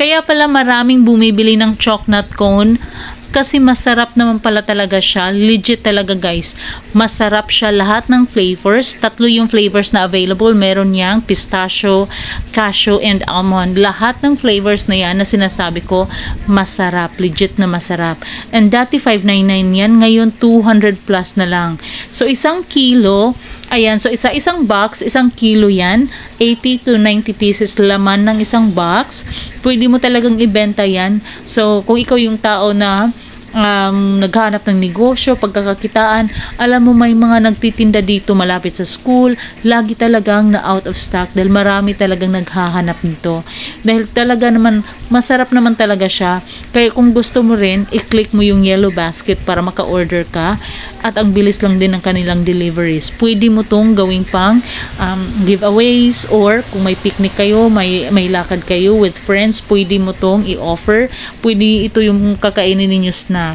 Kaya pala maraming bumibili ng chocolate cone kasi masarap naman pala talaga siya. Legit talaga guys. Masarap siya, lahat ng flavors. 3 yung flavors na available. Meron yang pistachio, cashew, and almond. Lahat ng flavors na yan na sinasabi ko, masarap. Legit na masarap. And dati $5.99 yan. Ngayon 200 plus na lang. So 1 kilo, ayan. So isang box, 1 kilo yan. 80 to 90 pieces laman ng isang box. Pwede mo talagang ibenta yan. So kung ikaw yung tao na naghahanap ng negosyo, pagkakakitaan, alam mo may mga nagtitinda dito malapit sa school, lagi talagang na out of stock dahil marami talagang naghahanap nito. Dahil talaga naman, masarap naman talaga siya. Kaya kung gusto mo rin, i-click mo yung yellow basket para maka-order ka at ang bilis lang din ng kanilang deliveries. Pwede mo tong gawing pang giveaways or kung may picnic kayo, may lakad kayo with friends, pwede mo tong i-offer. Pwede ito yung kakainin ninyo snacks.